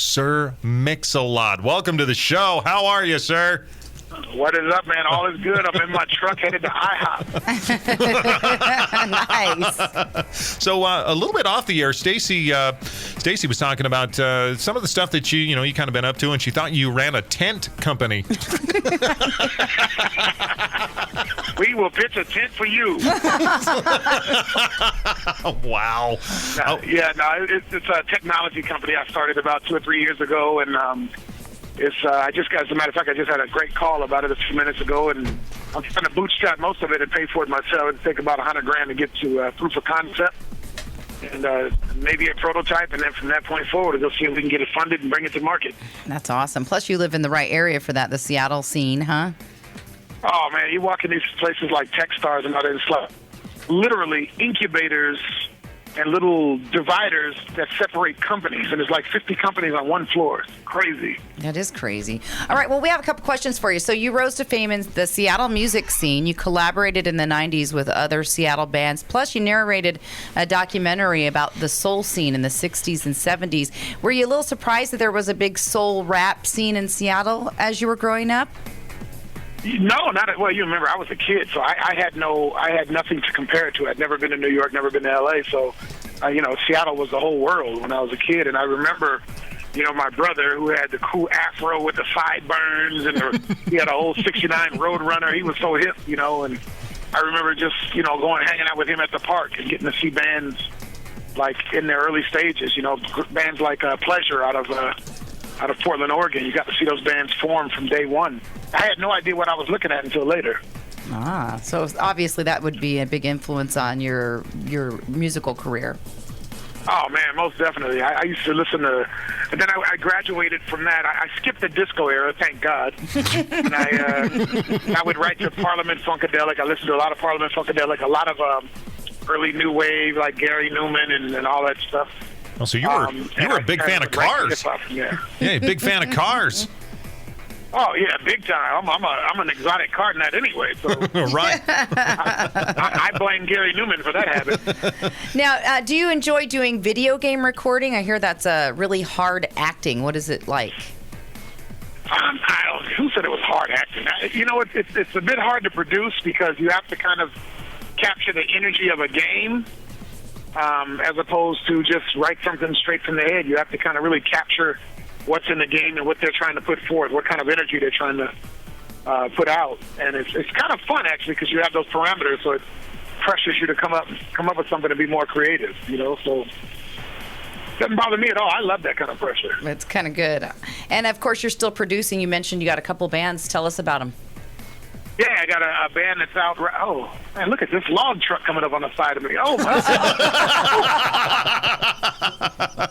Sir Mix-a-Lot. Welcome to the show. How are you, sir? What is up, man? All is good. I'm in my truck headed to IHOP. Nice. So a little bit off the air, Stacy was talking about some of the stuff that you kind of been up to, and she thought you ran a tent company. We will pitch a tent for you. Wow. It's a technology company I started about 2 or 3 years ago, and as a matter of fact, I just had a great call about it a few minutes ago, and I'm trying to bootstrap most of it and pay for it myself. It'd take about $100,000 to get to proof of concept and maybe a prototype, and then from that point forward, we'll see if we can get it funded and bring it to market. That's awesome. Plus, you live in the right area for that, the Seattle scene, huh? Oh, man, you walk in these places like Techstars and all that, it's like literally incubators and little dividers that separate companies, and there's like 50 companies on one floor. It's crazy. That is crazy. All right, well, we have a couple questions for you. So you rose to fame in the Seattle music scene. You collaborated in the 90s with other Seattle bands. Plus, you narrated a documentary about the soul scene in the 60s and 70s. Were you a little surprised that there was a big soul rap scene in Seattle as you were growing up? No, not well. You remember, I was a kid, so I had nothing to compare it to. I'd never been to New York, never been to L.A., so Seattle was the whole world when I was a kid. And I remember, my brother who had the cool afro with the sideburns, and he had a old '69 Roadrunner. He was so hip, and I remember just going hanging out with him at the park and getting to see bands like in their early stages. Bands like Pleasure out of Portland, Oregon. You got to see those bands form from day one. I had no idea what I was looking at until later. So obviously that would be a big influence on your musical career. Oh, man, most definitely. I used to listen to, and then I graduated from that. I skipped the disco era, thank God. And I would write to Parliament Funkadelic. I listened to a lot of Parliament Funkadelic, a lot of early new wave like Gary Newman and all that stuff. Oh, so you were a big fan of Cars. Yeah, big fan of Cars. Oh yeah, big time. I'm an exotic car nut anyway. So right. I blame Gary Newman for that habit. Now, do you enjoy doing video game recording? I hear that's really hard acting. What is it like? Who said it was hard acting? It's a bit hard to produce because you have to kind of capture the energy of a game. As opposed to just write something straight from the head. You have to kind of really capture what's in the game and what they're trying to put forth, what kind of energy they're trying to put out. And it's kind of fun, actually, because you have those parameters, so it pressures you to come up with something to be more creative, so it doesn't bother me at all. I love that kind of pressure. It's kind of good. And, of course, you're still producing. You mentioned you got a couple bands. Tell us about them. Yeah, I got a band that's out. Oh, man, look at this log truck coming up on the side of me. Oh, my God.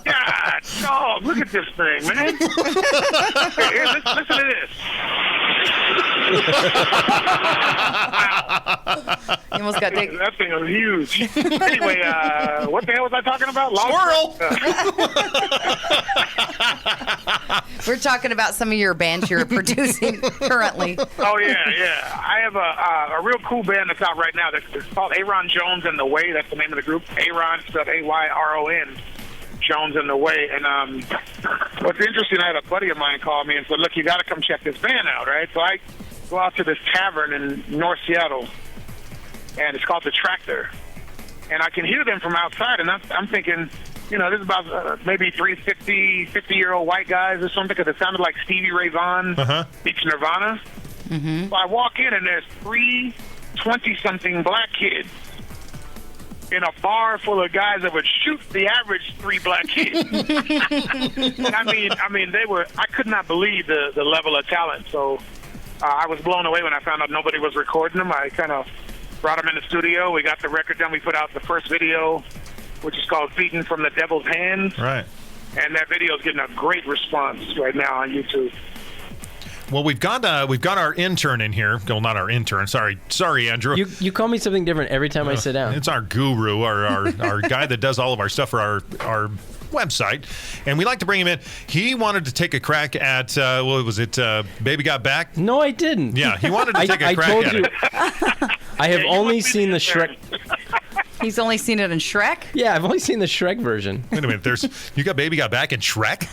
God, dog, look at this thing, man. Here, listen to this. You almost got taken. That thing was huge. Anyway, what the hell was I talking about? Squirrel. Truck? We're talking about some of your bands you're producing currently. Oh, yeah. I have a real cool band that's out right now. It's called Aaron Jones and the Way. That's the name of the group. Aaron, spelled A-Y-R-O-N, Jones and the Way. And what's interesting, I had a buddy of mine call me and said, look, you got to come check this band out, right? So I go out to this tavern in North Seattle, and it's called The Tractor. And I can hear them from outside, and I'm thinking, this is about maybe 50-year-old white guys or something, because it sounded like Stevie Ray Vaughan meets Nirvana. Mm-hmm. So I walk in, and there's 3 20-something black kids in a bar full of guys that would shoot the average 3 black kids. I mean, I could not believe the level of talent. So I was blown away when I found out nobody was recording them. I kind of brought them in the studio. We got the record done. We put out the first video, which is called Beaten from the Devil's Hands. Right. And that video is getting a great response right now on YouTube. Well, we've got our intern in here. Well, not our intern. Sorry, Andrew. You call me something different every time I sit down. It's our guru, our guy that does all of our stuff for our website, and we like to bring him in. He wanted to take a crack at what was it? Baby Got Back? No, I didn't. Yeah, he wanted to take a crack at it. I have only seen the Shrek. He's only seen it in Shrek? Yeah, I've only seen the Shrek version. Wait a minute. You got Baby Got Back in Shrek?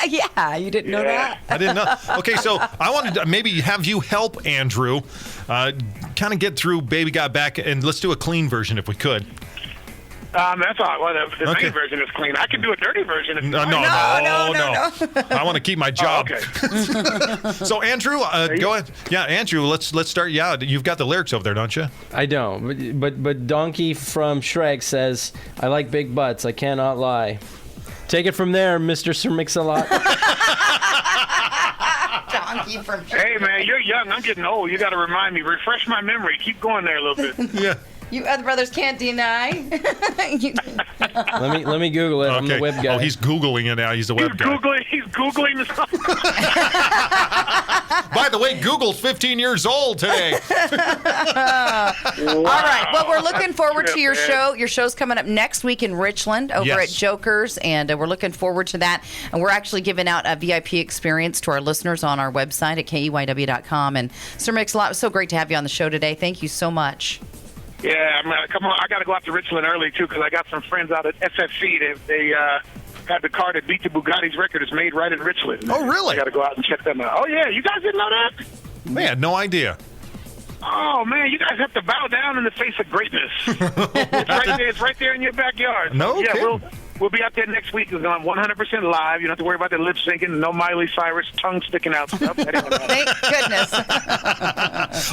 Yeah, you didn't know that? I didn't know. Okay, so I wanted to maybe have you help Andrew kind of get through Baby Got Back, and let's do a clean version if we could. That's all. Well, the Okay. main version is clean. I can do a dirty version. If you No. want. I want to keep my job. Okay. So Andrew, go ahead. Yeah, Andrew, let's start. Yeah, you've got the lyrics over there, don't you? I don't. But Donkey from Shrek says, I like big butts. I cannot lie. Take it from there, Mr. Sir Mix-a-Lot. Donkey from Shrek. Hey, man, you're young. I'm getting old. You got to remind me. Refresh my memory. Keep going there a little bit. Yeah. You other brothers can't deny. let me Google it. I'm the web guy. Oh, he's Googling it now. He's a web guy. He's Googling the song. By the way, Google's 15 years old today. All right. Well, we're looking forward to your show. Your show's coming up next week in Richland over Yes. at Joker's, and we're looking forward to that. And we're actually giving out a VIP experience to our listeners on our website at KEYW.com. And Sir Mix-a-Lot, it was so great to have you on the show today. Thank you so much. Yeah, come on. I got to go out to Richland early, too, because I got some friends out at SFC. They had the car that beat the Bugatti's record. It's made right in Richland. Oh, really? I got to go out and check them out. Oh, yeah. You guys didn't know that? I had no idea. Oh, man, you guys have to bow down in the face of greatness. It's right there in your backyard. No Yeah, kidding. we'll be out there next week. It's on 100% live. You don't have to worry about the lip syncing. No Miley Cyrus tongue sticking out. Stuff. That ain't gonna happen. Thank goodness.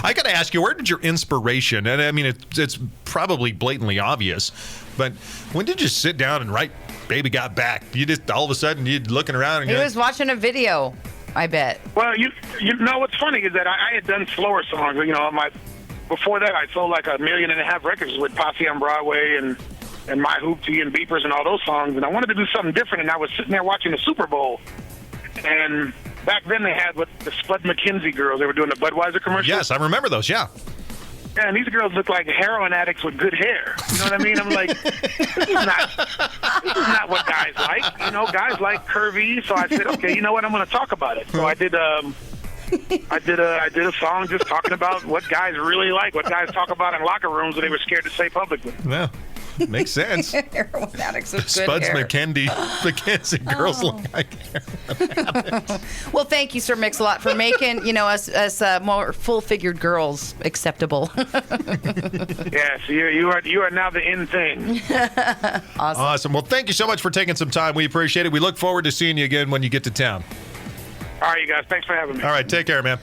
I got to ask you, where did your inspiration, and I mean, it's probably blatantly obvious, but when did you sit down and write Baby Got Back? You just, all of a sudden, you're looking around and He you're was watching a video, I bet. Well, you know what's funny is that I had done slower songs. You know, before that I sold like 1.5 million records with Posse on Broadway and My Hoopty and Beepers and all those songs, and I wanted to do something different. And I was sitting there watching the Super Bowl, and back then they had the Spud McKenzie girls. They were doing the Budweiser commercials. Yes, I remember those, yeah. Yeah, and these girls look like heroin addicts with good hair. You know what I mean? I'm like, this is not what guys like. You know, guys like curvy. So I said, okay, you know what? I'm going to talk about it. So I did a song just talking about what guys really like, what guys talk about in locker rooms that they were scared to say publicly. Yeah, makes sense. Heroin addicts with good Spuds hair. McKenzie girls look like Well, thank you, Sir Mix-a-Lot, for making us more full-figured girls acceptable. Yeah, so you are now the in thing. Awesome. Well, thank you so much for taking some time. We appreciate it. We look forward to seeing you again when you get to town. All right, you guys. Thanks for having me. All right, take care, man.